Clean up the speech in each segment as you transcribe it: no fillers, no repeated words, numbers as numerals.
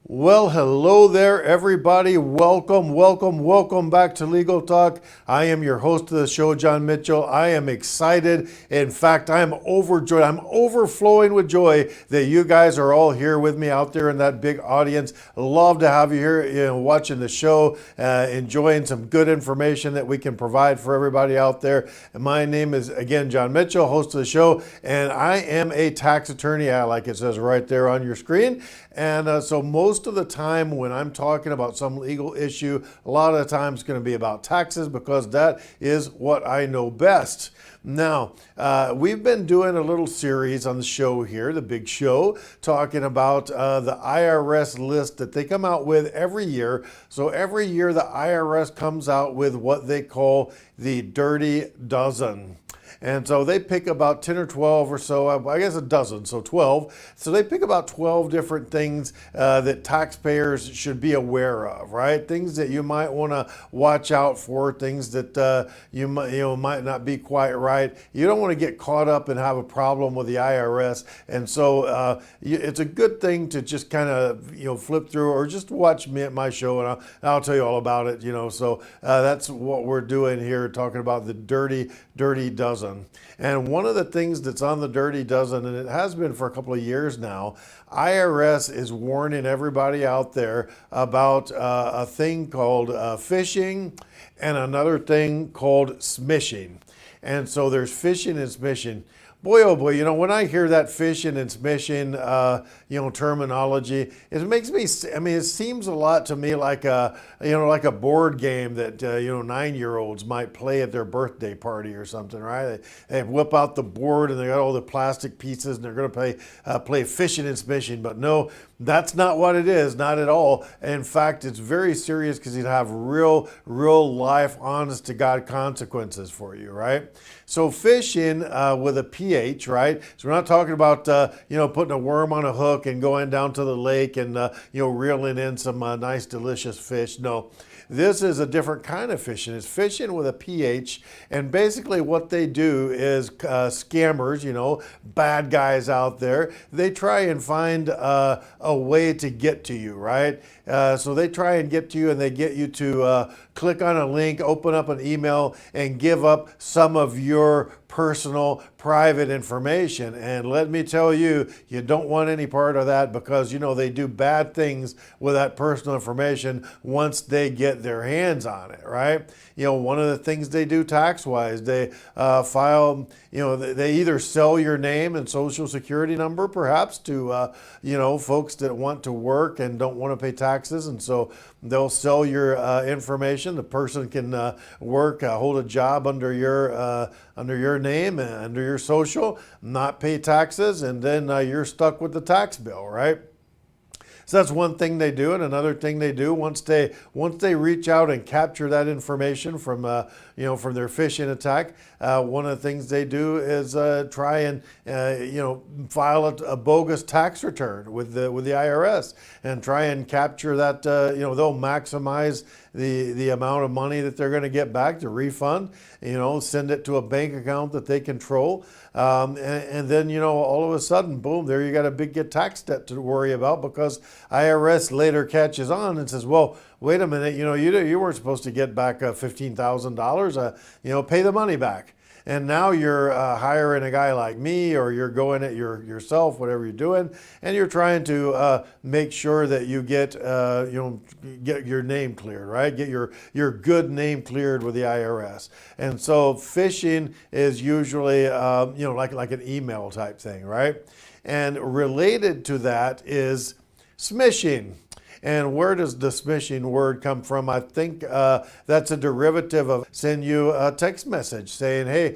Well, hello there, everybody. Welcome back to Legal Talk. I am your host of the show, John Mitchell. I am excited. In fact, I am overjoyed. I'm overflowing with joy that you guys are all here with me out there in that big audience. Love to have you here, watching the show, enjoying some good information that we can provide for everybody out there. And my name is, again, John Mitchell, host of the show, and I am a tax attorney, like it says right there on your screen. And so most of the time when I'm talking about some legal issue, a lot of the time it's going to be about taxes because that is what I know best. Now, we've been doing a little series on the show here, the big show, talking about the IRS list that they come out with every year. So every year the IRS comes out with what they call the Dirty Dozen. And so they pick about 10 or 12 or so, I guess a dozen, so 12. So they pick about 12 different things that taxpayers should be aware of, right? Things that you might want to watch out for, things that you might not be quite right. You don't want to get caught up and have a problem with the IRS. And so it's a good thing to just kind of flip through or just watch me at my show, and I'll tell you all about it. So that's what we're doing here, talking about the Dirty Dozen. And one of the things that's on the Dirty Dozen, and it has been for a couple of years now, IRS is warning everybody out there about a thing called phishing and another thing called smishing. And so there's phishing and smishing. Boy, oh boy, when I hear that phishing and smishing, terminology, it makes me, it seems a lot to me like like a board game that, 9-year-olds might play at their birthday party or something, right? They whip out the board and they got all the plastic pieces and they're going to play phishing and smishing, but no, that's not what it is, not at all. In fact, it's very serious because you'd have real life, honest to God consequences for you, right? So phishing with a PH, right? So we're not talking about, putting a worm on a hook and going down to the lake and, reeling in some nice, delicious fish. No, this is a different kind of fishing. It's fishing with a PH. And basically what they do is scammers, bad guys out there, they try and find a way to get to you, right? So they try and get to you and they get you to click on a link, open up an email, and give up some of your personal, private information. And let me tell you, you don't want any part of that because, they do bad things with that personal information once they get their hands on it, right? One of the things they do tax-wise, they file, they either sell your name and social security number perhaps to, folks that want to work and don't want to pay taxes. And so they'll sell your information. The person can work, hold a job under your name and under your social, not pay taxes, and then you're stuck with the tax bill, right? So that's one thing they do, and another thing they do once they reach out and capture that information from from their phishing attack. One of the things they do is try and file a bogus tax return with the IRS and try and capture that. They'll maximize the amount of money that they're going to get back, the refund. Send it to a bank account that they control, and then all of a sudden, boom, there you got a big tax debt to worry about because IRS later catches on and says, well, wait a minute, you weren't supposed to get back $15,000, pay the money back. And now you're hiring a guy like me, or you're going at yourself, whatever you're doing, and you're trying to make sure that you get your name cleared, right? Get your good name cleared with the IRS. And so phishing is usually like an email type thing, right? And related to that is smishing. And where does the smishing word come from? I think that's a derivative of send you a text message saying, hey,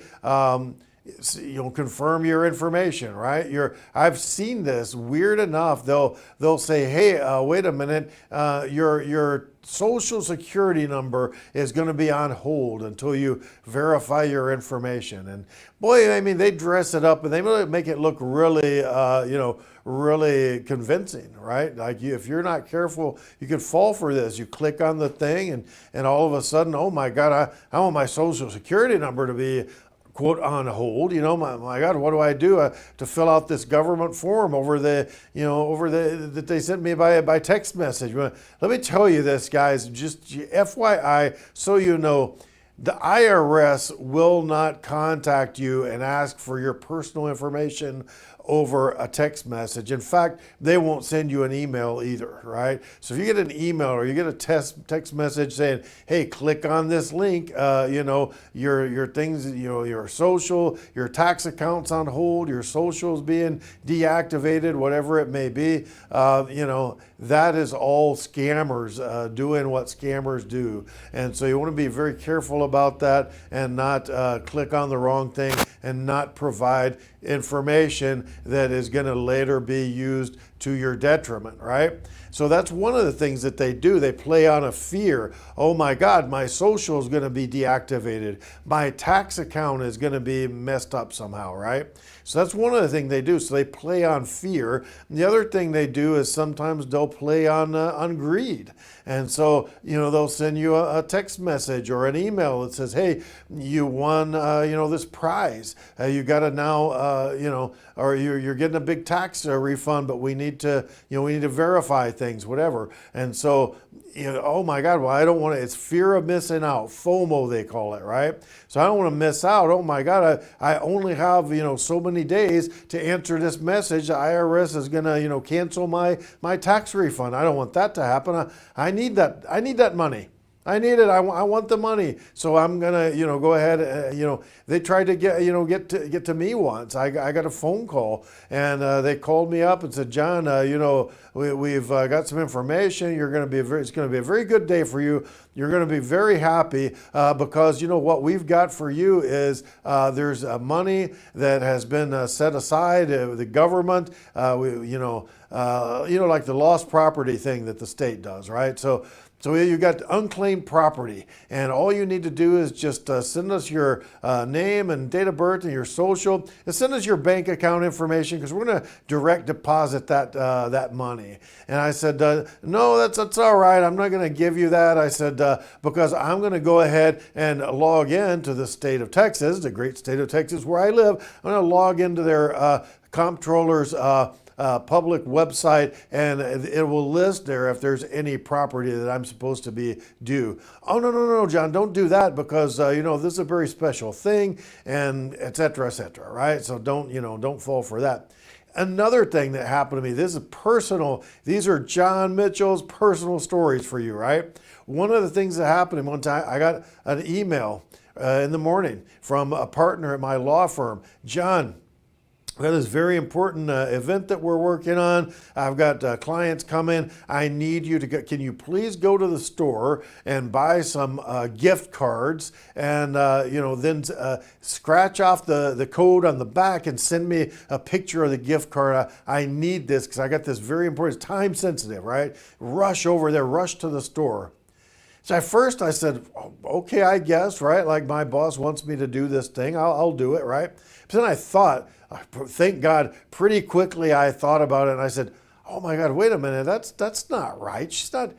confirm your information, right? I've seen this. Weird enough, they'll say, hey, wait a minute, your social security number is going to be on hold until you verify your information. And boy, they dress it up and they make it look really, really convincing, right? Like if you're not careful, you could fall for this. You click on the thing and all of a sudden, oh my God, I want my social security number to be quote on hold. My God, what do I do to fill out this government form over that they sent me by text message? Well, let me tell you this, guys, just FYI, so you know. The IRS will not contact you and ask for your personal information over a text message. In fact, they won't send you an email either, right? So if you get an email or you get a text message saying, hey, click on this link, your things, your social, your tax account's on hold, your social's being deactivated, whatever it may be, that is all scammers doing what scammers do. And so you want to be very careful about that and not click on the wrong thing and not provide information that is going to later be used to your detriment, right? So that's one of the things that they do. They play on a fear. Oh my God, my social is going to be deactivated. My tax account is going to be messed up somehow, right? So that's one of the things they do. So they play on fear. And the other thing they do is sometimes they'll play on greed. And so, they'll send you a text message or an email that says, hey, you won, this prize. You got to now, or you're getting a big tax refund, but we need to verify things, whatever. And so, oh my God, well, I don't want to, it's fear of missing out, FOMO they call it, right? So I don't want to miss out. Oh my God, I only have, so many days to answer this message. The IRS is going to, cancel my tax refund. I don't want that to happen. I need that money. I need it. I want the money. So I'm gonna, go ahead. They tried to get to me once. I got a phone call and they called me up and said, John, we've got some information. It's gonna be a very good day for you. You're gonna be very happy because what we've got for you is there's money that has been set aside. The government, like the lost property thing that the state does, right? So you got unclaimed property, and all you need to do is just send us your name and date of birth and your social, and send us your bank account information because we're going to direct deposit that money. And I said, no, that's all right. I'm not going to give you that. I said, because I'm going to go ahead and log in to the state of Texas, the great state of Texas where I live. I'm going to log into their comptroller's public website, and it will list there if there's any property that I'm supposed to be due. Oh, no, John, don't do that because, this is a very special thing, and et cetera, right? So don't fall for that. Another thing that happened to me, this is personal. These are John Mitchell's personal stories for you, right? One of the things that happened to me one time, I got an email in the morning from a partner at my law firm. John, that is a very important event that we're working on. I've got clients coming. I need you to can you please go to the store and buy some gift cards and, then scratch off the code on the back and send me a picture of the gift card. I need this because I got this very important, it's time sensitive, right? Rush over there, rush to the store. So at first I said, okay, I guess, right? Like my boss wants me to do this thing, I'll do it, right? But then I thought, thank God, pretty quickly I thought about it and I said, oh my God, wait a minute, that's not right. She's not,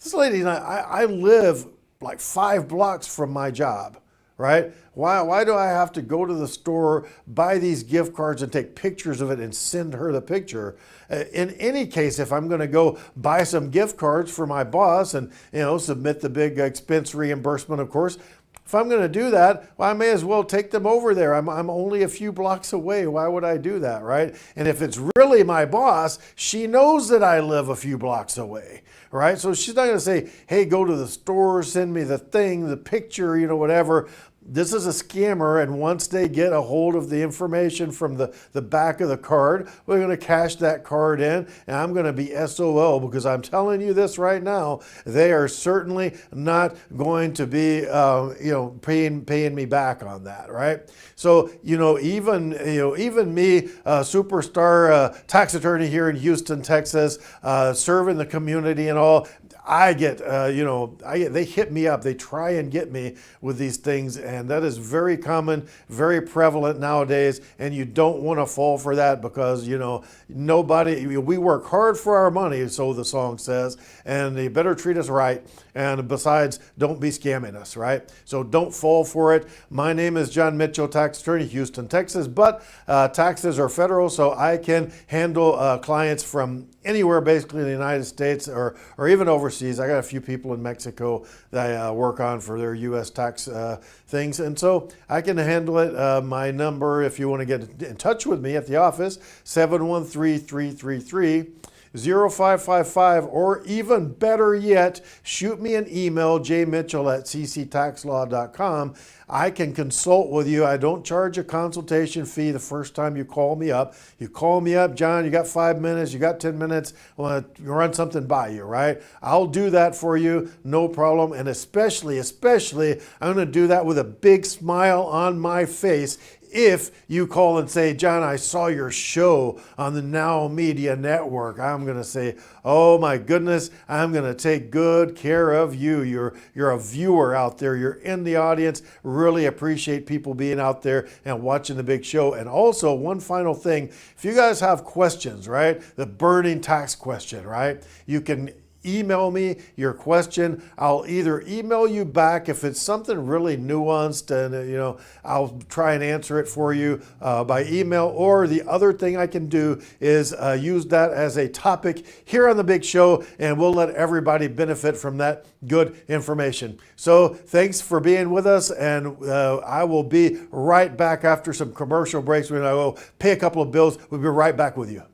this lady and I live like 5 blocks from my job, right? Why do I have to go to the store, buy these gift cards and take pictures of it and send her the picture? In any case, if I'm going to go buy some gift cards for my boss and, submit the big expense reimbursement, of course, if I'm going to do that, well, I may as well take them over there. I'm only a few blocks away. Why would I do that, right? And if it's really my boss, she knows that I live a few blocks away, right? So she's not going to say, hey, go to the store, send me the thing, the picture, whatever. This is a scammer, and once they get a hold of the information from the back of the card, we're going to cash that card in, and I'm going to be SOL because I'm telling you this right now, they are certainly not going to be, paying me back on that, right? So, even me, superstar tax attorney here in Houston, Texas, serving the community and all, I get, they hit me up. They try and get me with these things, and that is very common, very prevalent nowadays. And you don't want to fall for that because we work hard for our money, so the song says, and they better treat us right. And besides, don't be scamming us, right? So don't fall for it. My name is John Mitchell, tax attorney, Houston, Texas, but taxes are federal, so I can handle clients from anywhere basically in the United States or even overseas. I got a few people in Mexico that I work on for their U.S. tax things, and so I can handle it. My number, if you want to get in touch with me at the office, 713-333-0555, or even better yet, shoot me an email, jmitchell@cctaxlaw.com. I can consult with you. I don't charge a consultation fee the first time you call me up. You call me up, John, you got 5 minutes, you got 10 minutes, I want to run something by you, right? I'll do that for you, no problem. And especially, I'm going to do that with a big smile on my face if you call and say, John, I saw your show on the Now Media Network. I'm going to say, oh my goodness, I'm going to take good care of you. You're a viewer out there. You're in the audience. Really appreciate people being out there and watching the big show. And also, one final thing, if you guys have questions, right, the burning tax question, right, you can email me your question. I'll either email you back if it's something really nuanced, and I'll try and answer it for you by email, or the other thing I can do is use that as a topic here on the big show, and we'll let everybody benefit from that good information. So thanks for being with us, and I will be right back after some commercial breaks when I will pay a couple of bills. We'll be right back with you.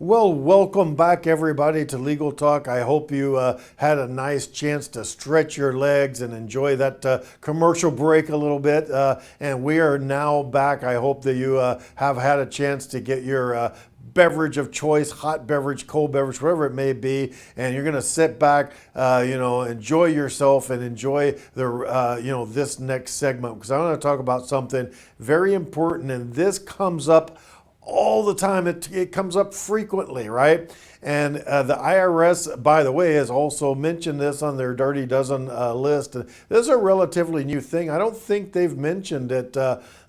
Well, welcome back everybody to Legal Talk. I hope you had a nice chance to stretch your legs and enjoy that commercial break a little bit. And we are now back. I hope that you have had a chance to get your beverage of choice, hot beverage, cold beverage, whatever it may be, and you're going to sit back, enjoy yourself and enjoy the, this next segment, because I want to talk about something very important, and this comes up all the time. It comes up frequently, right? And the IRS, by the way, has also mentioned this on their Dirty Dozen list. This is a relatively new thing. I don't think they've mentioned it.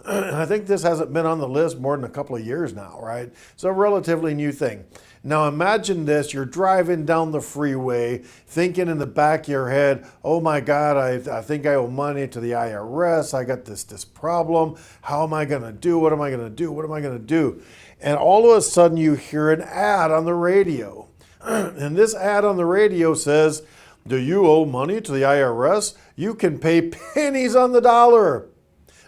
I think this hasn't been on the list more than a couple of years now, right? It's a relatively new thing. Now imagine this, you're driving down the freeway thinking in the back of your head, oh my God, I think I owe money to the IRS. I got this problem. How am I going to do? What am I going to do? What am I going to do? And all of a sudden you hear an ad on the radio. And this ad on the radio says, do you owe money to the IRS? You can pay pennies on the dollar.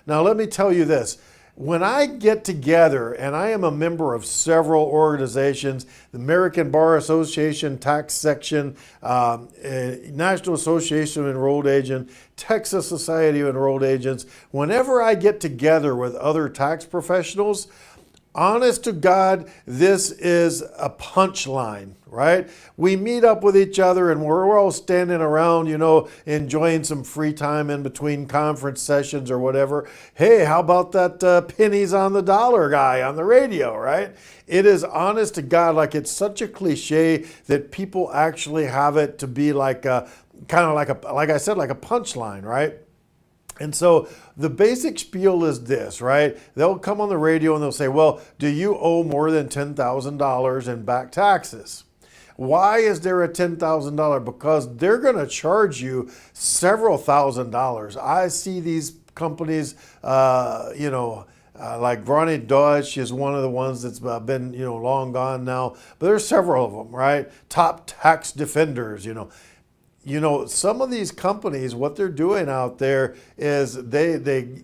Now let me tell you this. When I get together, and I am a member of several organizations, the American Bar Association Tax Section, National Association of Enrolled Agents, Texas Society of Enrolled Agents, whenever I get together with other tax professionals, honest to God, this is a punchline, right? We meet up with each other and we're all standing around, enjoying some free time in between conference sessions or whatever. Hey, how about that pennies on the dollar guy on the radio, right? It is honest to God, like it's such a cliche that people actually have it to be like a, kind of like I said, like a punchline, right? And so the basic spiel is this, right? They'll come on the radio and they'll say, well, do you owe more than $10,000 in back taxes? Why is there a $10,000? Because they're going to charge you several $1,000s. I see these companies, like Ronnie Dodge is one of the ones that's been, long gone now. But there's several of them, right? Top tax defenders, some of these companies, what they're doing out there is they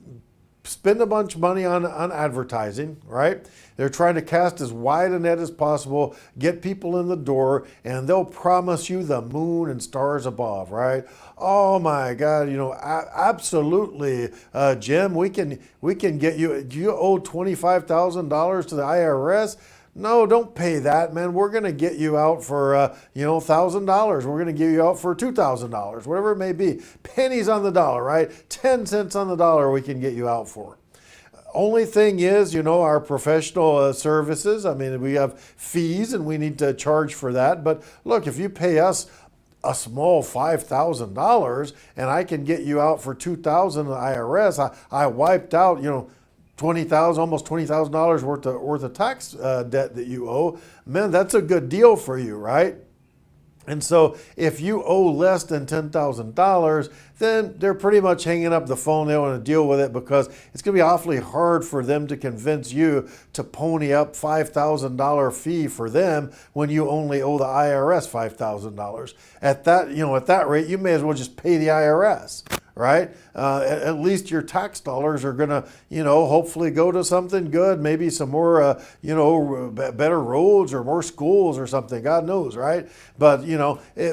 spend a bunch of money on advertising, right? They're trying to cast as wide a net as possible, get people in the door, and they'll promise you the moon and stars above, right? Oh my God, absolutely, Jim, we can get you. Do you owe $25,000 to the IRS? No, don't pay that, man. We're going to get you out for, $1,000. We're going to give you out for $2,000, whatever it may be. Pennies on the dollar, right? 10 cents on the dollar we can get you out for. Only thing is, our professional services, I mean, we have fees and we need to charge for that. But look, if you pay us a small $5,000 and I can get you out for $2,000 in the IRS, I wiped out, 20,000, almost $20,000 worth of tax debt that you owe. Man, that's a good deal for you, right? And so if you owe less than $10,000, then they're pretty much hanging up the phone. They don't want to deal with it because it's going to be awfully hard for them to convince you to pony up $5,000 fee for them when you only owe the IRS $5,000. At that rate, you may as well just pay the IRS. Right? At least your tax dollars are going to, hopefully go to something good, maybe some more, better roads or more schools or something. God knows, right? But,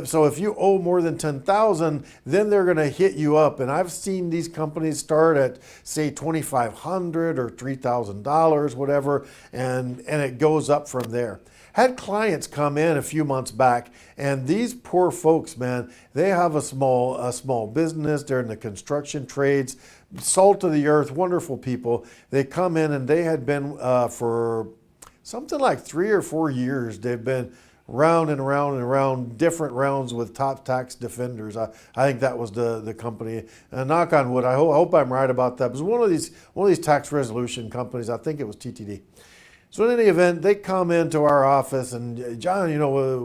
so if you owe more than $10,000, then they're going to hit you up. And I've seen these companies start at, say, $2,500 or $3,000, whatever, and it goes up from there. Had clients come in a few months back, and these poor folks, man, they have a small business. They're in the construction trades, salt of the earth, wonderful people. They come in and they had been for something like 3 or 4 years. They've been round and round and round, different rounds with top tax defenders. I think that was the company. Knock on wood, I hope I'm right about that. It was one of these tax resolution companies. I think it was TTD. So in any event, they come into our office and, John,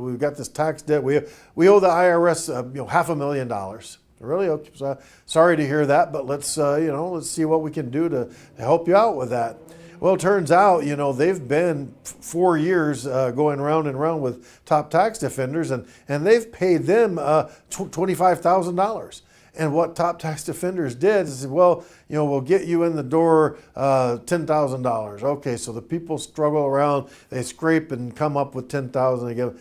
we've got this tax debt. We owe the IRS, $500,000. Really? Okay. So, sorry to hear that, but let's see what we can do to help you out with that. Well, it turns out, they've been 4 years going round and round with top tax defenders, and they've paid them $25,000. And what top tax defenders did is, well, we'll get you in the door $10,000. Okay, so the people struggle around, they scrape and come up with $10,000.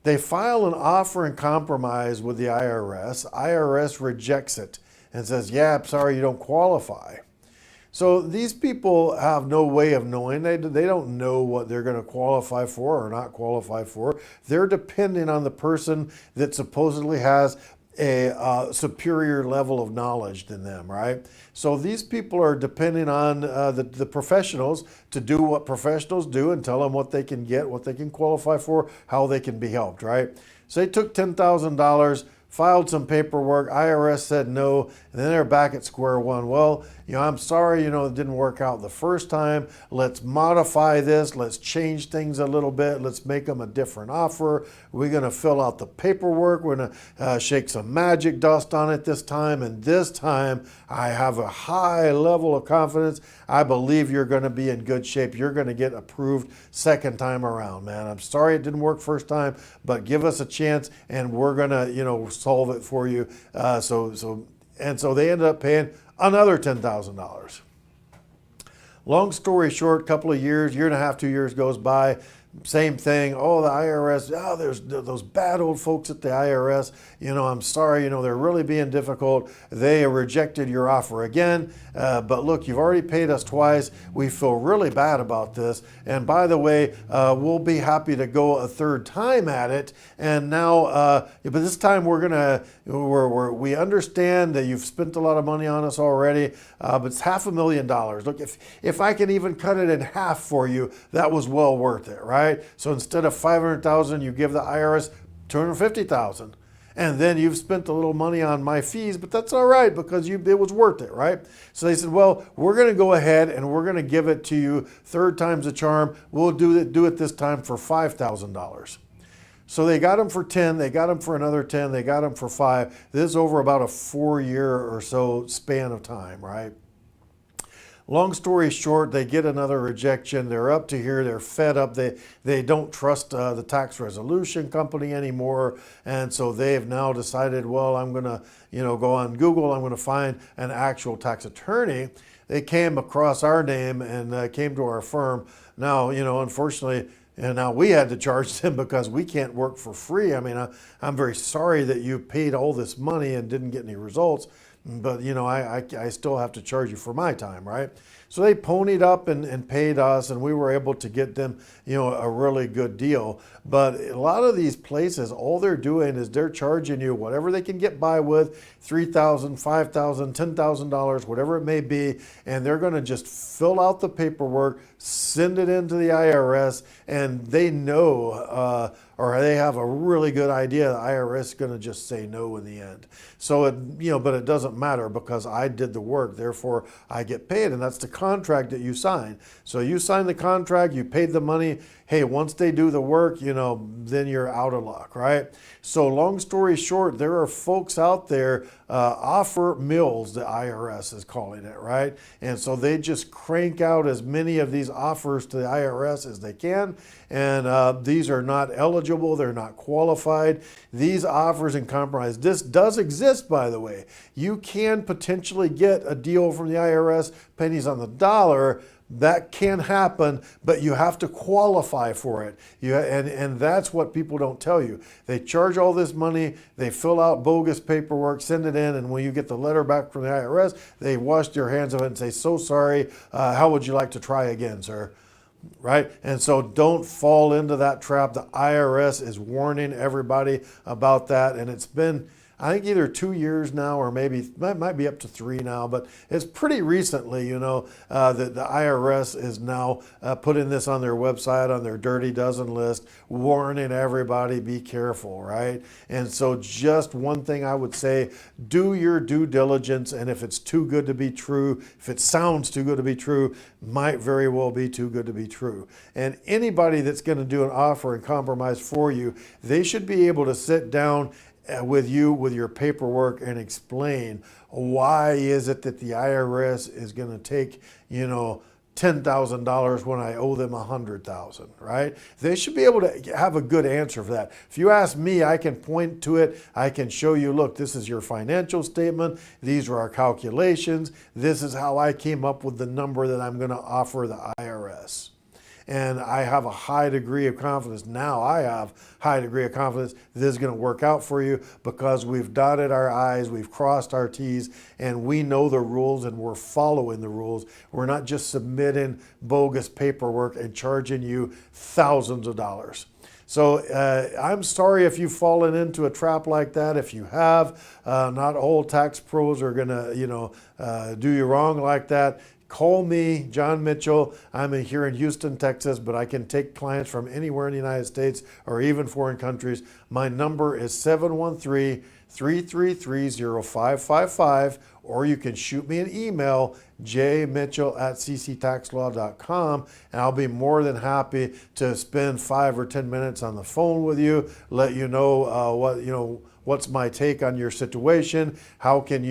They file an offer and compromise with the IRS. IRS rejects it and says, yeah, I'm sorry, you don't qualify. So these people have no way of knowing. They don't know what they're going to qualify for or not qualify for. They're depending on the person that supposedly has a superior level of knowledge than them, right? So these people are depending on the professionals to do what professionals do and tell them what they can get, what they can qualify for, how they can be helped, right? So they took $10,000, filed some paperwork, IRS said no, and then they're back at square one. Well, I'm sorry, it didn't work out the first time. Let's modify this. Let's change things a little bit. Let's make them a different offer. We're going to fill out the paperwork. We're going to shake some magic dust on it this time. And this time, I have a high level of confidence. I believe you're going to be in good shape. You're going to get approved second time around, man. I'm sorry it didn't work first time, but give us a chance and we're going to, solve it for you. So they ended up paying another $10,000. Long story short, couple of years, year and a half, 2 years goes by. Same thing. Oh, the IRS. Oh, there's those bad old folks at the IRS. I'm sorry. They're really being difficult. They rejected your offer again. But look, you've already paid us twice. We feel really bad about this. And by the way, we'll be happy to go a third time at it. And now, but this time we understand that you've spent a lot of money on us already. But it's $500,000. Look, if I can even cut it in half for you, that was well worth it, right? So instead of $500,000, you give the IRS $250,000, and then you've spent a little money on my fees, but that's all right because it was worth it, right? So they said, well, we're going to go ahead and we're going to give it to you third time's a charm. We'll do it this time for $5,000. So they got them for 10, they got them for another 10, they got them for 5. This is over about a 4-year or so span of time, right? Long story short, they get another rejection. They're up to here. They're fed up. They don't trust the tax resolution company anymore. And so they have now decided, well, I'm going to go on Google. I'm going to find an actual tax attorney. They came across our name and came to our firm. Now, unfortunately, and now we had to charge them because we can't work for free. I mean, I'm very sorry that you paid all this money and didn't get any results. but I still have to charge you for my time, right? So they ponied up and paid us, and we were able to get them, a really good deal. But a lot of these places, all they're doing is they're charging you whatever they can get by with, $3,000, $5,000, $10,000, whatever it may be, and they're going to just fill out the paperwork, send it into the IRS, and they know, or they have a really good idea the IRS is going to just say no in the end. So but it doesn't matter because I did the work, therefore I get paid, and that's the contract that you sign. So you sign the contract, you paid the money. Hey, once they do the work, then you're out of luck, right? So long story short, there are folks out there offer mills, the IRS is calling it, right? And so they just crank out as many of these offers to the IRS as they can. And these are not eligible. They're not qualified. These offers and compromise. This does exist, by the way. You can potentially get a deal from the IRS, pennies on the dollar. That can happen, but you have to qualify for it. And that's what people don't tell you. They charge all this money, they fill out bogus paperwork, send it in, and when you get the letter back from the IRS, they wash their hands of it and say, so sorry, how would you like to try again, sir? Right? And so don't fall into that trap. The IRS is warning everybody about that, and it's been, I think, either 2 years now, or maybe might be up to 3 now, but it's pretty recently, that the IRS is now putting this on their website, on their Dirty Dozen list, warning everybody, be careful, right? And so just one thing I would say, do your due diligence, and if it's too good to be true, if it sounds too good to be true, might very well be too good to be true. And anybody that's going to do an offer and compromise for you, they should be able to sit down with you with your paperwork and explain why is it that the IRS is going to take $10,000 when I owe them $100,000, right? They should be able to have a good answer for that. If you ask me, I can point to it. I can show you, look, this is your financial statement. These are our calculations. This is how I came up with the number that I'm going to offer the IRS. And I have a high degree of confidence. Now I have high degree of confidence this is going to work out for you because we've dotted our I's, we've crossed our T's, and we know the rules and we're following the rules. We're not just submitting bogus paperwork and charging you thousands of dollars. So I'm sorry if you've fallen into a trap like that. If you have, not all tax pros are going to, do you wrong like that. Call me, John Mitchell. I'm here in Houston, Texas, but I can take clients from anywhere in the United States or even foreign countries. My number is 713-333-0555, or you can shoot me an email, jmitchell@cctaxlaw.com, and I'll be more than happy to spend 5 or 10 minutes on the phone with you, let you know what's my take on your situation? How can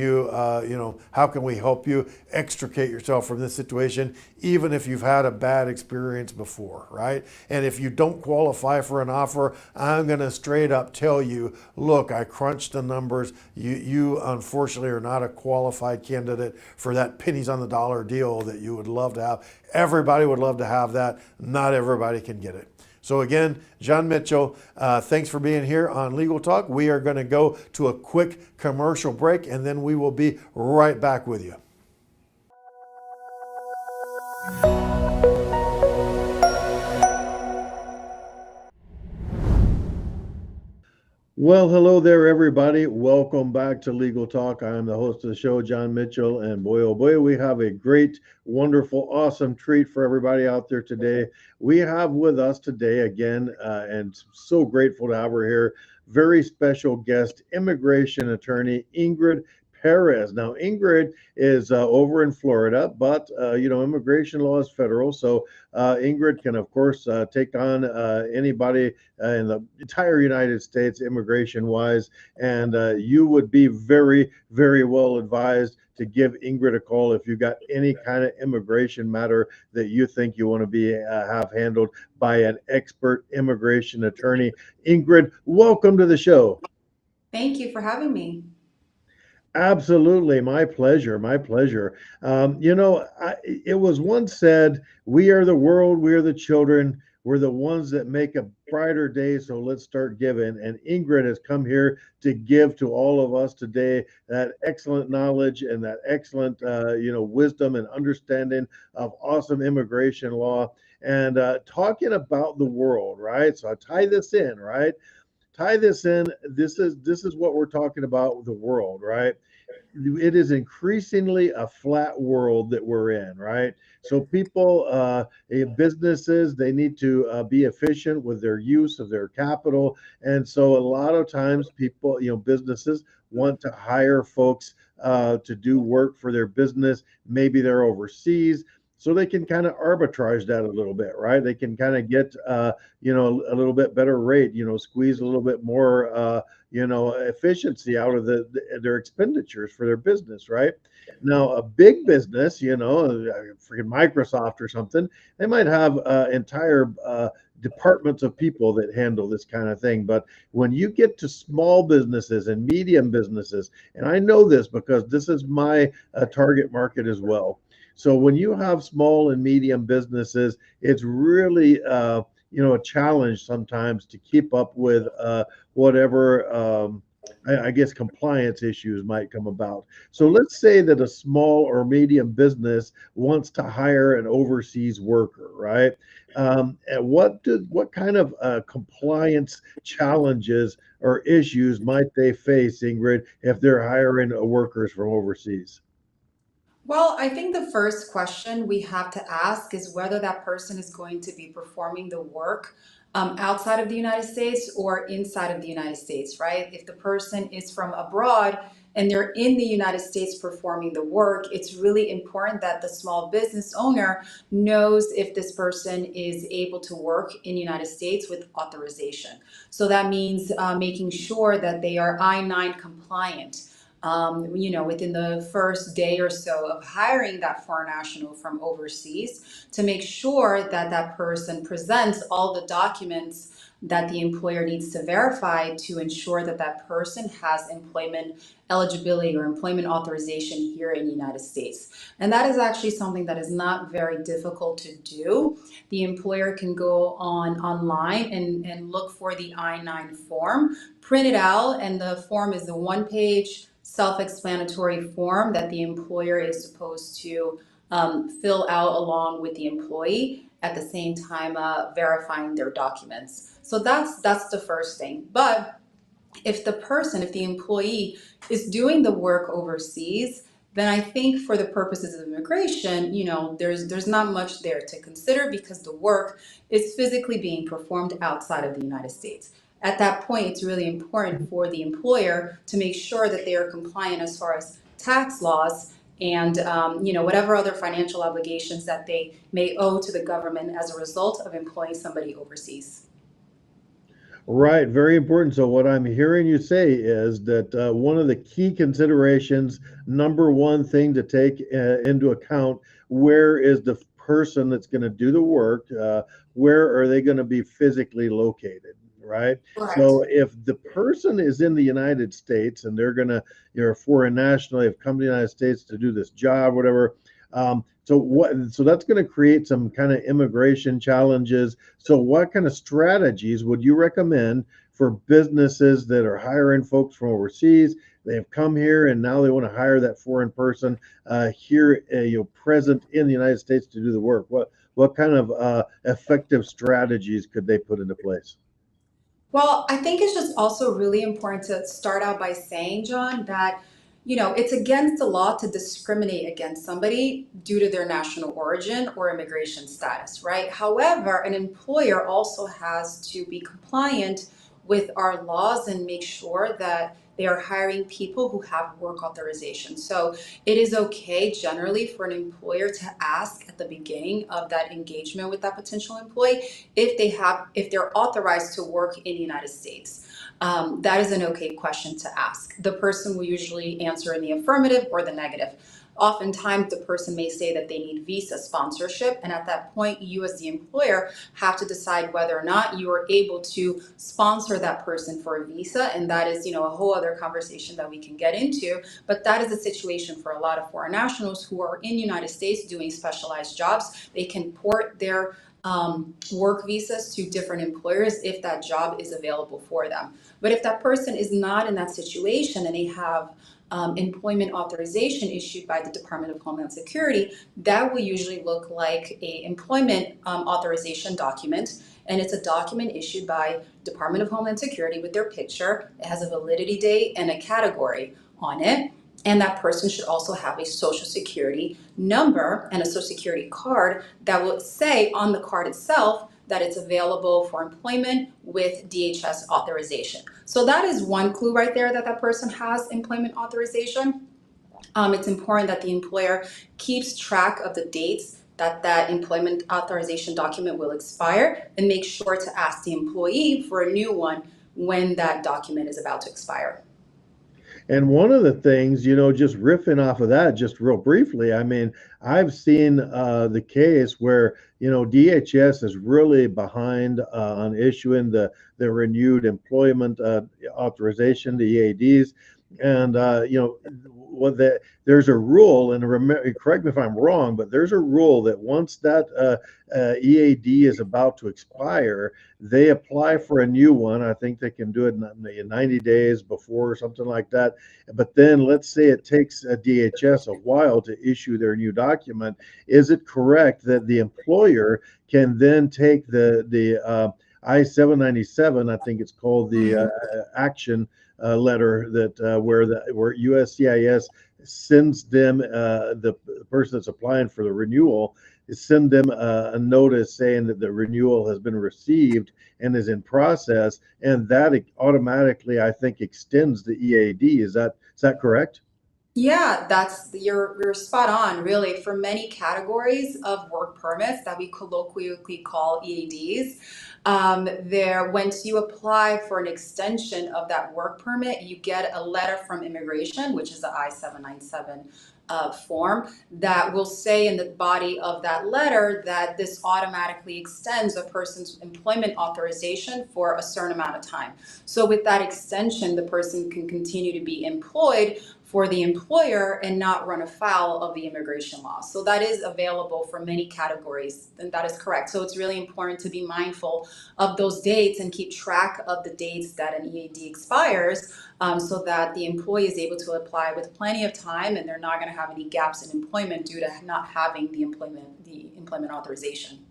how can we help you extricate yourself from this situation, even if you've had a bad experience before, right? And if you don't qualify for an offer, I'm going to straight up tell you, look, I crunched the numbers. You unfortunately are not a qualified candidate for that pennies on the dollar deal that you would love to have. Everybody would love to have that. Not everybody can get it. So again, John Mitchell, thanks for being here on Legal Talk. We are going to go to a quick commercial break, and then we will be right back with you. Well, hello there, everybody. Welcome back to Legal Talk. I am the host of the show, John Mitchell, and boy, oh boy, we have a great, wonderful, awesome treat for everybody out there today. We have with us today again, and so grateful to have her here, very special guest, immigration attorney Ingrid Perez. Now, Ingrid is over in Florida, but immigration law is federal, so Ingrid can, of course, take on anybody in the entire United States immigration-wise, and you would be very, very well advised to give Ingrid a call if you got any kind of immigration matter that you think you want to be have handled by an expert immigration attorney. Ingrid, welcome to the show. Thank you for having me. Absolutely. My pleasure. My pleasure. It was once said, we are the world, we are the children, we're the ones that make a brighter day, so let's start giving. And Ingrid has come here to give to all of us today that excellent knowledge and that excellent, wisdom and understanding of awesome immigration law and talking about the world, right? So I tie this in, right? Tie this in. This is what we're talking about with the world, right? It is increasingly a flat world that we're in, right? So people, businesses, they need to be efficient with their use of their capital, and so a lot of times people, businesses want to hire folks to do work for their business. Maybe they're overseas. So they can kind of arbitrage that a little bit, right? They can kind of get, a little bit better rate, squeeze a little bit more, efficiency out of their expenditures for their business, right? Now, a big business, freaking Microsoft or something, they might have entire departments of people that handle this kind of thing. But when you get to small businesses and medium businesses, and I know this because this is my target market as well. So when you have small and medium businesses, it's really a challenge sometimes to keep up with whatever I guess compliance issues might come about. So let's say that a small or medium business wants to hire an overseas worker, right? And what kind of compliance challenges or issues might they face, Ingrid, if they're hiring workers from overseas? Well, I think the first question we have to ask is whether that person is going to be performing the work outside of the United States or inside of the United States, right? If the person is from abroad and they're in the United States performing the work, it's really important that the small business owner knows if this person is able to work in the United States with authorization. So that means making sure that they are I-9 compliant, within the first day or so of hiring that foreign national from overseas, to make sure that that person presents all the documents that the employer needs to verify to ensure that that person has employment eligibility or employment authorization here in the United States. And that is actually something that is not very difficult to do. The employer can go online and look for the I-9 form, print it out, and the form is the one-page self-explanatory form that the employer is supposed to fill out along with the employee at the same time verifying their documents. So that's the first thing. But if the employee is doing the work overseas, then I think for the purposes of immigration, there's not much there to consider because the work is physically being performed outside of the United States. At that point, it's really important for the employer to make sure that they are compliant as far as tax laws and whatever other financial obligations that they may owe to the government as a result of employing somebody overseas. Right, very important. So, what I'm hearing you say is that one of the key considerations, number one thing to take into account, where is the person that's going to do the work? Where are they going to be physically located? Right. Correct. So, if the person is in the United States and they're going to, you're a foreign national, they've come to the United States to do this job, whatever. So that's going to create some kind of immigration challenges. So what kind of strategies would you recommend for businesses that are hiring folks from overseas? They have come here and now they want to hire that foreign person here, present in the United States to do the work. What kind of effective strategies could they put into place? Well, I think it's just also really important to start out by saying, John, that it's against the law to discriminate against somebody due to their national origin or immigration status, right? However, an employer also has to be compliant with our laws and make sure that they are hiring people who have work authorization. So it is okay generally for an employer to ask at the beginning of that engagement with that potential employee if they're authorized to work in the United States. That is an okay question to ask. The person will usually answer in the affirmative or the negative. Oftentimes, the person may say that they need visa sponsorship, and at that point, you as the employer have to decide whether or not you are able to sponsor that person for a visa, and that is, a whole other conversation that we can get into. But that is the situation for a lot of foreign nationals who are in the United States doing specialized jobs. They can port their work visas to different employers if that job is available for them. But if that person is not in that situation and they have employment authorization issued by the Department of Homeland Security, that will usually look like a employment authorization document. And it's a document issued by Department of Homeland Security with their picture. It has a validity date and a category on it. And that person should also have a social security number and a social security card that will say on the card itself that it's available for employment with DHS authorization. So that is one clue right there that that person has employment authorization. It's important that the employer keeps track of the dates that that employment authorization document will expire and make sure to ask the employee for a new one when that document is about to expire. And one of the things, just riffing off of that, just real briefly, I mean, I've seen the case where, DHS is really behind on issuing the renewed employment authorization, the EADs. And, there's a rule, and correct me if I'm wrong, but there's a rule that once that EAD is about to expire, they apply for a new one. I think they can do it in 90 days before or something like that. But then let's say it takes a DHS a while to issue their new document. Is it correct that the employer can then take the I-797, I think it's called, the action letter that where USCIS sends them, the person that's applying for the renewal, send them a notice saying that the renewal has been received and is in process, and that automatically, I think, extends the EAD. Is that correct? Yeah, you're spot on, really. For many categories of work permits that we colloquially call EADs, there once you apply for an extension of that work permit, you get a letter from immigration, which is the I-797 form, that will say in the body of that letter that this automatically extends a person's employment authorization for a certain amount of time. So with that extension, the person can continue to be employed for the employer and not run afoul of the immigration law. So that is available for many categories, and that is correct. So it's really important to be mindful of those dates and keep track of the dates that an EAD expires, so that the employee is able to apply with plenty of time and they're not going to have any gaps in employment due to not having the employment authorization.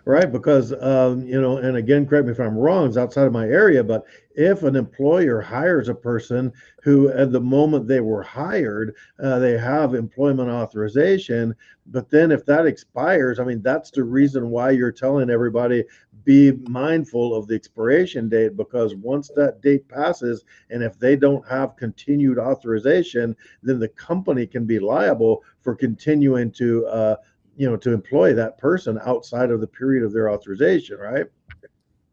Right, because and again, correct me if I'm wrong, it's outside of my area, but if an employer hires a person who, at the moment they were hired, they have employment authorization, but then if that expires, I mean, that's the reason why you're telling everybody be mindful of the expiration date, because once that date passes, and if they don't have continued authorization, then the company can be liable for continuing to employ that person outside of the period of their authorization, right?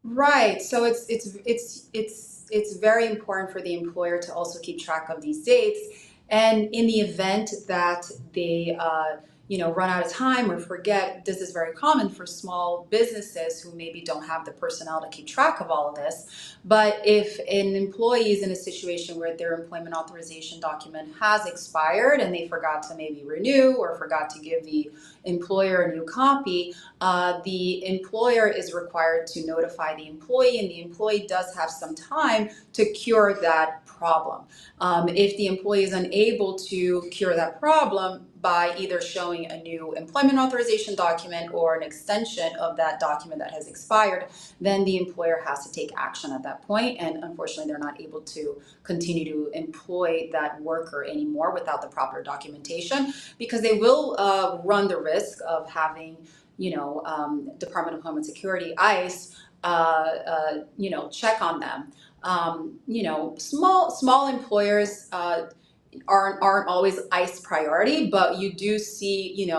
Right. So it's very important for the employer to also keep track of these dates. And in the event that they run out of time or forget, this is very common for small businesses who maybe don't have the personnel to keep track of all of this. But if an employee is in a situation where their employment authorization document has expired and they forgot to maybe renew or forgot to give the employer a new copy, the employer is required to notify the employee, and the employee does have some time to cure that problem. If the employee is unable to cure that problem by either showing a new employment authorization document or an extension of that document that has expired, then the employer has to take action at that point. And unfortunately, they're not able to continue to employ that worker anymore without the proper documentation, because they will run the risk of having, Department of Homeland Security, ICE, check on them. Small employers aren't always ICE priority, but you do see,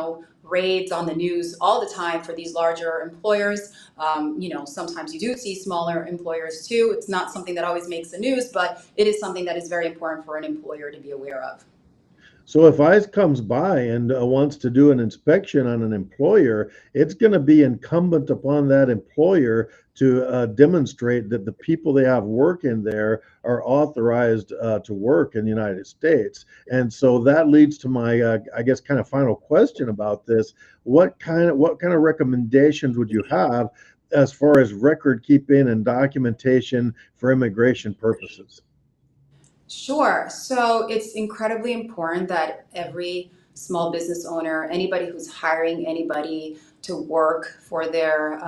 raids on the news all the time for these larger employers. Sometimes you do see smaller employers too. It's not something that always makes the news, but it is something that is very important for an employer to be aware of. So if ICE comes by and wants to do an inspection on an employer, it's going to be incumbent upon that employer to demonstrate that the people they have working there are authorized to work in the United States. And so that leads to my, I guess, kind of final question about this. What kind of recommendations would you have as far as record keeping and documentation for immigration purposes? Sure. So it's incredibly important that every small business owner, anybody who's hiring anybody to work for their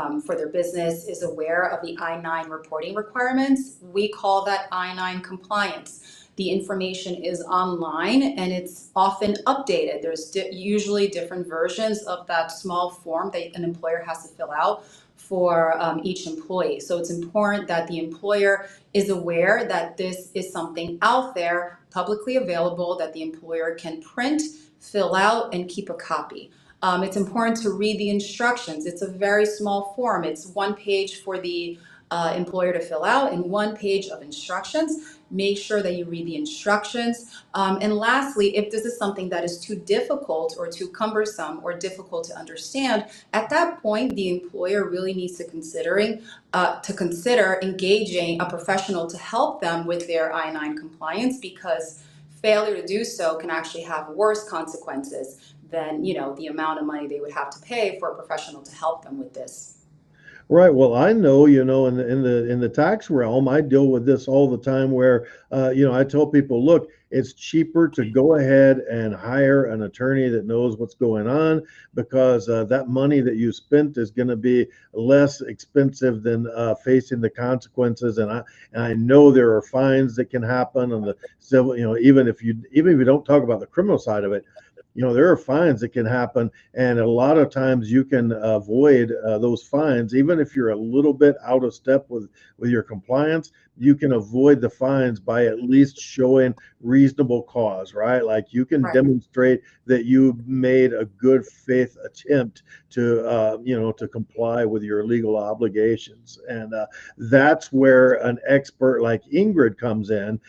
business, is aware of the I-9 reporting requirements. We call that I-9 compliance. The information is online and it's often updated. There's usually different versions of that small form that an employer has to fill out for each employee. So it's important that the employer is aware that this is something out there publicly available that the employer can print, fill out, and keep a copy. It's important to read the instructions. It's a very small form. It's one page for the employer to fill out and one page of instructions. Make sure that you read the instructions. And lastly, if this is something that is too difficult or too cumbersome or difficult to understand, at that point, the employer really needs to consider engaging a professional to help them with their I-9 compliance, because failure to do so can actually have worse consequences than, the amount of money they would have to pay for a professional to help them with this. Right. Well, I know, in the tax realm, I deal with this all the time where, I tell people, look, it's cheaper to go ahead and hire an attorney that knows what's going on, because that money that you spent is going to be less expensive than facing the consequences. And I know there are fines that can happen on the civil, even if you don't talk about the criminal side of it, there are fines that can happen, and a lot of times you can avoid those fines. Even if you're a little bit out of step with your compliance, you can avoid the fines by at least showing reasonable cause, right? Like, you can Right. demonstrate that you made a good faith attempt to comply with your legal obligations. And that's where an expert like Ingrid comes in.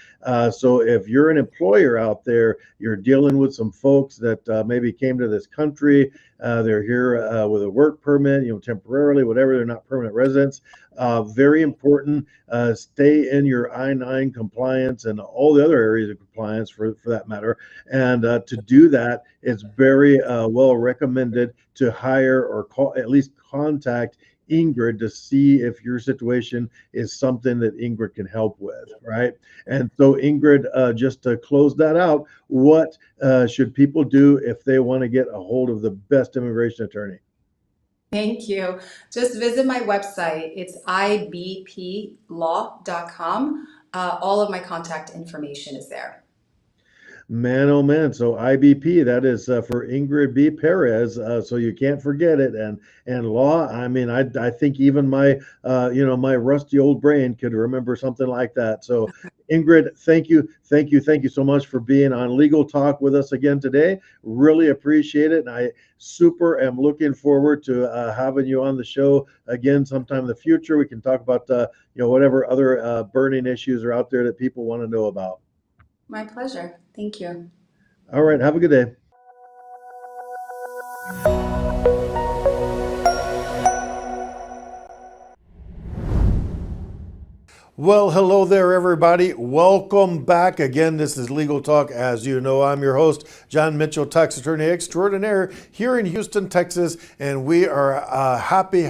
So if you're an employer out there, you're dealing with some folks that maybe came to this country, they're here with a work permit, temporarily, whatever, they're not permanent residents. Very important. Stay in your I-9 compliance and all the other areas of compliance for that matter. And to do that, it's very well recommended to hire or call, at least contact Ingrid, to see if your situation is something that Ingrid can help with, right? And so, Ingrid, just to close that out, what should people do if they want to get a hold of the best immigration attorney? Thank you. Just visit my website. It's ibplaw.com. All of my contact information is there. Man, oh man. So IBP, that is for Ingrid B. Perez. So you can't forget it. And law, I mean, I think even my rusty old brain could remember something like that. So Ingrid, thank you so much for being on Legal Talk with us again today. Really appreciate it. And I super am looking forward to having you on the show again sometime in the future. We can talk about whatever other burning issues are out there that people want to know about. My pleasure. Thank you. All right. Have a good day. Well, hello there, everybody. Welcome back. Again, this is Legal Talk. As you know, I'm your host, John Mitchell, tax attorney extraordinaire here in Houston, Texas, and we are happy.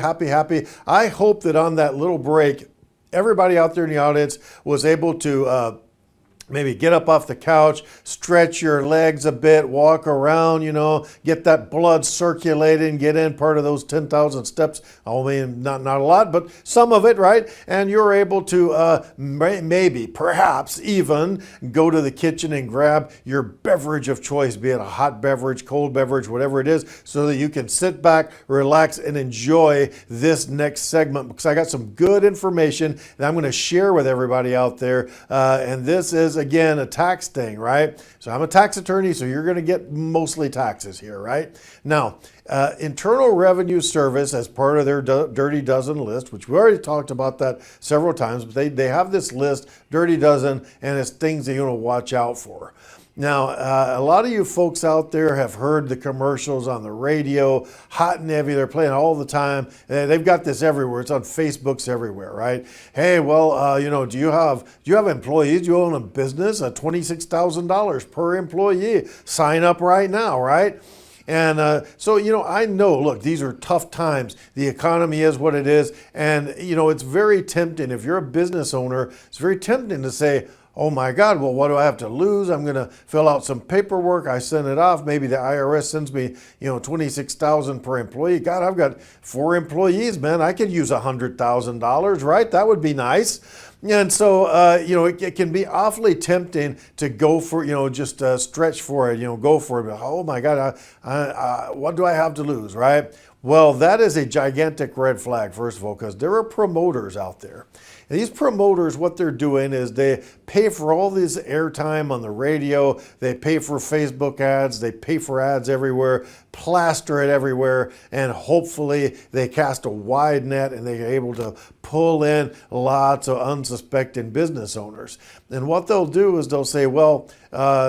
I hope that on that little break, everybody out there in the audience was able to maybe get up off the couch, stretch your legs a bit, walk around, get that blood circulating, get in part of those 10,000 steps. I mean, not a lot, but some of it, right? And you're able to maybe, perhaps even go to the kitchen and grab your beverage of choice, be it a hot beverage, cold beverage, whatever it is, so that you can sit back, relax, and enjoy this next segment, because I got some good information that I'm going to share with everybody out there. And this is, again, a tax thing, right? So I'm a tax attorney, so you're going to get mostly taxes here, right? Now, Internal Revenue Service, as part of their Dirty Dozen list, which we already talked about that several times, but they have this list, Dirty Dozen, and it's things that you want to watch out for. Now, a lot of you folks out there have heard the commercials on the radio, hot and heavy. They're playing all the time. They've got this everywhere. It's on Facebooks everywhere, right? Hey, well, do you have employees? Do you own a business? $26,000 per employee. Sign up right now, right? And so, I know, look, these are tough times. The economy is what it is. And, it's very tempting. If you're a business owner, it's very tempting to say, oh my God, well, what do I have to lose? I'm going to fill out some paperwork. I send it off. Maybe the IRS sends me, $26,000 per employee. God, I've got 4 employees, man. I could use $100,000, right? That would be nice. And so, it can be awfully tempting to go for, just stretch for it, go for it. Oh my God, what do I have to lose, right? Well, that is a gigantic red flag, first of all, because there are promoters out there. And these promoters, what they're doing is they pay for all this airtime on the radio, they pay for Facebook ads, they pay for ads everywhere, plaster it everywhere, and hopefully they cast a wide net and they're able to pull in lots of unsuspecting business owners. And what they'll do is they'll say, well,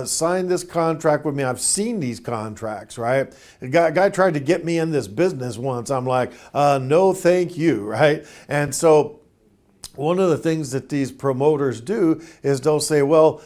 sign this contract with me. I've seen these contracts, right? A guy tried to get me in this business once. I'm like, no, thank you, right? And so one of the things that these promoters do is they'll say, well,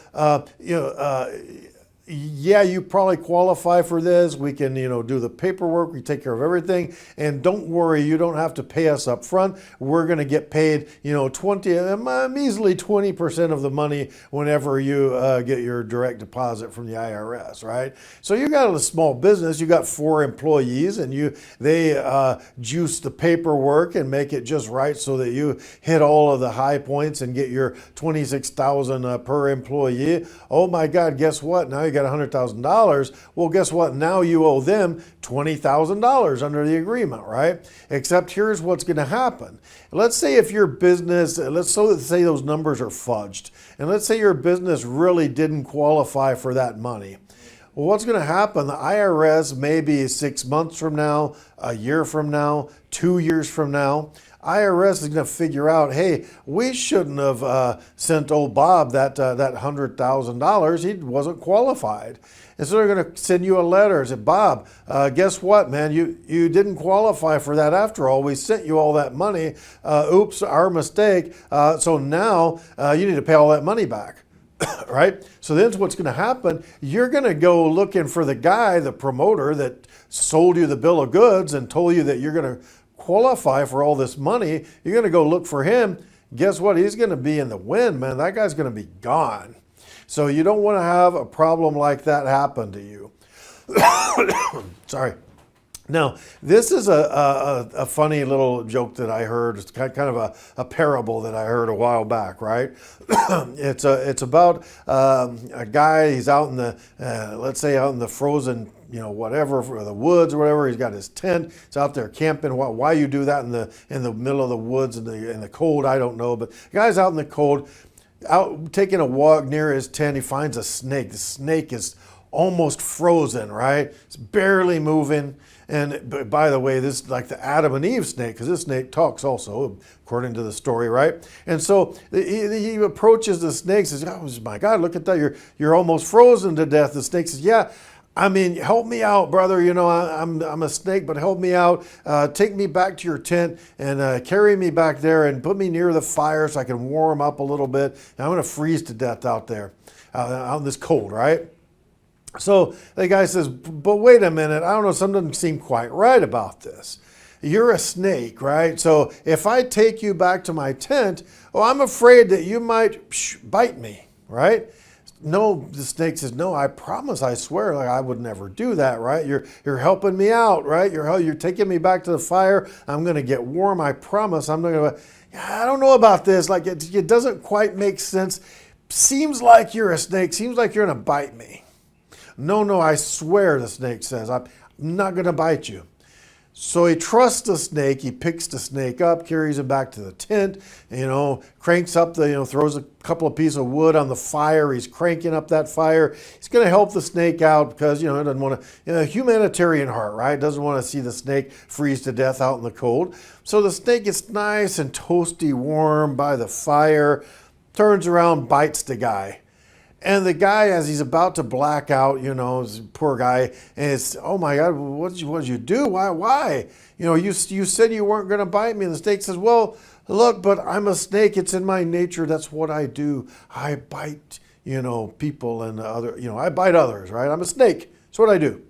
yeah, you probably qualify for this. We can, do the paperwork. We take care of everything. And don't worry, you don't have to pay us up front. We're going to get paid, measly 20% of the money whenever you get your direct deposit from the IRS, right? So you got a small business. You got 4 employees, and they juice the paperwork and make it just right so that you hit all of the high points and get your $26,000 per employee. Oh my God, guess what? Now you got $100,000. Well, guess what? Now you owe them $20,000 under the agreement, right? Except here's what's going to happen. Let's say if your business, let's say those numbers are fudged, and let's say your business really didn't qualify for that money. Well, what's going to happen? The IRS, maybe 6 months from now, a year from now, 2 years from now, IRS is going to figure out, hey, we shouldn't have sent old Bob that $100,000. He wasn't qualified. And so they're going to send you a letter and say, Bob, guess what, man? You didn't qualify for that after all. We sent you all that money. Oops, our mistake. So now you need to pay all that money back. Right? So then what's going to happen, you're going to go looking for the guy, the promoter that sold you the bill of goods and told you that you're going to qualify for all this money. You're going to go look for him. Guess what? He's going to be in the wind, man. That guy's going to be gone. So you don't want to have a problem like that happen to you. Sorry. Now, this is a funny little joke that I heard. It's kind of a parable that I heard a while back, right? It's about a guy. He's out in the let's say out in the frozen, whatever, for the woods or whatever. He's got his tent. He's out there camping. Why you do that in the middle of the woods in the cold, I don't know. But the guy's out in the cold, out taking a walk near his tent. He finds a snake. The snake is almost frozen, right? It's barely moving. And by the way, this is like the Adam and Eve snake, because this snake talks also, according to the story, right? And so he approaches the snake, says, oh my God, look at that. You're almost frozen to death. The snake says, yeah, I mean, help me out, brother. I'm a snake, but help me out. Take me back to your tent and carry me back there and put me near the fire so I can warm up a little bit. And I'm going to freeze to death out there, out in this cold, right? So the guy says, but wait a minute, I don't know, something doesn't seem quite right about this. You're a snake, right? So if I take you back to my tent, I'm afraid that you might bite me, right? No, the snake says, no, I promise, I swear, I would never do that, right? You're helping me out, right? You're taking me back to the fire. I'm going to get warm. I promise. I'm not going to, I don't know about this. It doesn't quite make sense. Seems like you're a snake. Seems like you're going to bite me. No, I swear, the snake says, I'm not going to bite you. So he trusts the snake. He picks the snake up, carries it back to the tent, cranks up throws a couple of pieces of wood on the fire. He's cranking up that fire. He's going to help the snake out because, he doesn't want to, humanitarian heart, right? Doesn't want to see the snake freeze to death out in the cold. So the snake gets nice and toasty warm by the fire, turns around, bites the guy. And the guy, as he's about to black out, this poor guy, and it's, oh my God, what did you do? Why? You said you weren't going to bite me. And the snake says, well, look, but I'm a snake. It's in my nature. That's what I do. I bite, people and I bite others, right? I'm a snake. That's what I do.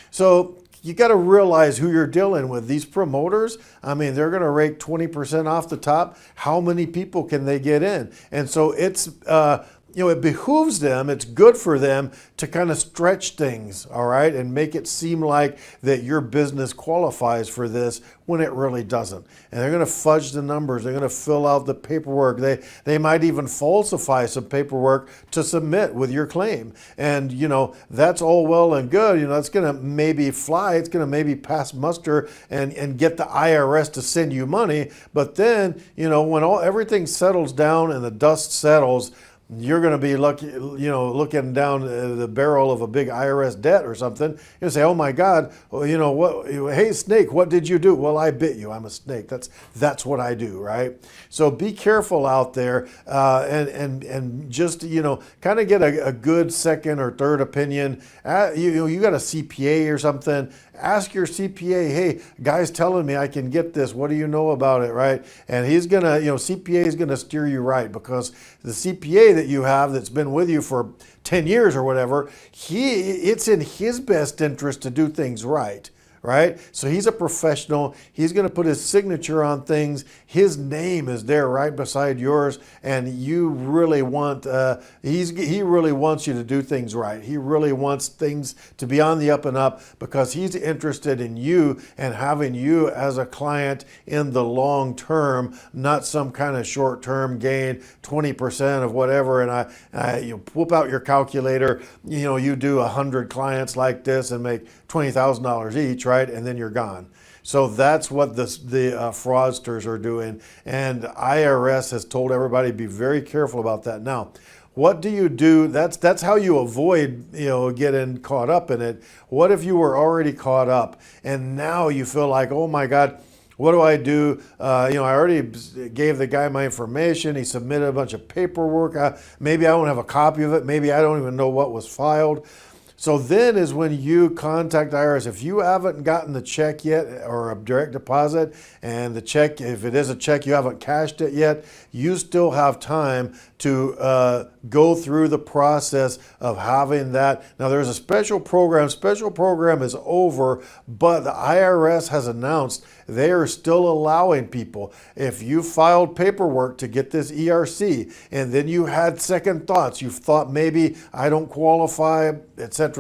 So you got to realize who you're dealing with. These promoters, they're going to rake 20% off the top. How many people can they get in? And so it's, it behooves them, it's good for them to kind of stretch things, all right, and make it seem like that your business qualifies for this when it really doesn't. And they're going to fudge the numbers. They're going to fill out the paperwork. They might even falsify some paperwork to submit with your claim. And, that's all well and good. That's going to maybe fly. It's going to maybe pass muster and get the IRS to send you money. But then, when everything settles down and the dust settles, you're going to be looking down the barrel of a big IRS debt or something. You say, "Oh my God, what? Hey, snake, what did you do?" Well, I bit you. I'm a snake. That's what I do, right? So be careful out there, and just kind of get a good second or third opinion. You got a CPA or something. Ask your CPA, hey, guy's telling me I can get this. What do you know about it, right? And he's going to, CPA is going to steer you right, because the CPA that you have that's been with you for 10 years or whatever, it's in his best interest to do things right. Right? So he's a professional. He's going to put his signature on things. His name is there right beside yours, and you really want, he really wants you to do things right. He really wants things to be on the up and up, because he's interested in you and having you as a client in the long term, not some kind of short term gain, 20% of whatever. And you whip out your calculator, you do 100 clients like this and make $20,000 each, right? And then you're gone. So that's what the fraudsters are doing. And IRS has told everybody to be very careful about that. Now, what do you do? That's how you avoid, getting caught up in it. What if you were already caught up and now you feel like, oh my God, what do I do? I already gave the guy my information. He submitted a bunch of paperwork. Maybe I don't have a copy of it. Maybe I don't even know what was filed. So then is when you contact IRS. If you haven't gotten the check yet, or a direct deposit, and the check, if it is a check, you haven't cashed it yet, you still have time to go through the process of having that. Now there's a special program. Special program is over, but the IRS has announced they are still allowing people. If you filed paperwork to get this ERC, and then you had second thoughts, you thought maybe I don't qualify, etc.,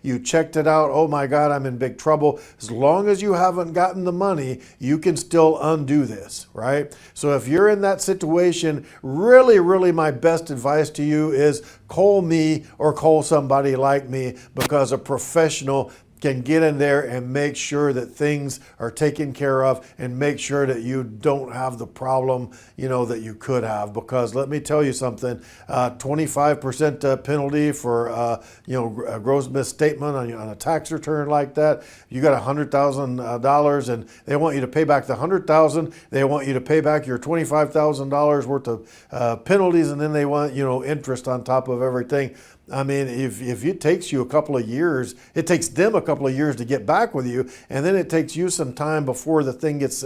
you checked it out, oh my God, I'm in big trouble. As long as you haven't gotten the money, you can still undo this, right? So if you're in that situation, really my best advice to you is call me or call somebody like me, because a professional can get in there and make sure that things are taken care of, and make sure that you don't have the problem, that you could have. Because let me tell you something, 25% penalty for, a gross misstatement on a tax return like that. You got $100,000 and they want you to pay back the $100,000. They want you to pay back your $25,000 worth of penalties, and then they want, interest on top of everything. If it takes you a couple of years, it takes them a couple of years to get back with you, and then it takes you some time before the thing gets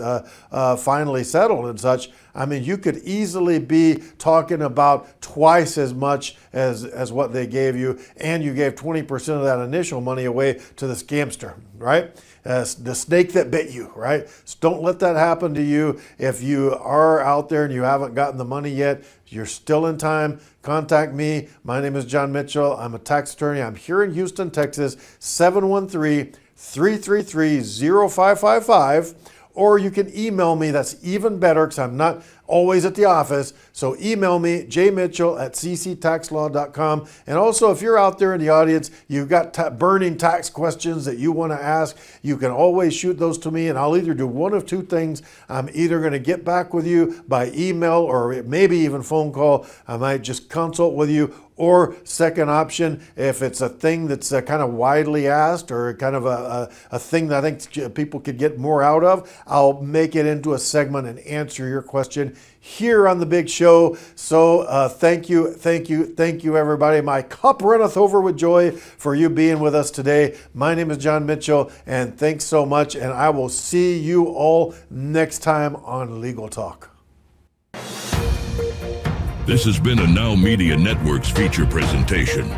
finally settled and such. You could easily be talking about twice as much as what they gave you, and you gave 20% of that initial money away to the scamster, right? The snake that bit you, right? So don't let that happen to you. If you are out there and you haven't gotten the money yet, you're still in time. Contact me. My name is John Mitchell. I'm a tax attorney. I'm here in Houston, Texas, 713-333-0555. Or you can email me. That's even better, because I'm not always at the office. So email me, jmitchell@cctaxlaw.com. And also, if you're out there in the audience, you've got burning tax questions that you want to ask, you can always shoot those to me, and I'll either do one of two things. I'm either going to get back with you by email, or maybe even phone call. I might just consult with you, Or second option, if it's a thing that's kind of widely asked or kind of a thing that I think people could get more out of, I'll make it into a segment and answer your question here on the big show. So thank you, everybody. My cup runneth over with joy for you being with us today. My name is John Mitchell, and thanks so much. And I will see you all next time on Legal Talk. This has been a Now Media Networks feature presentation.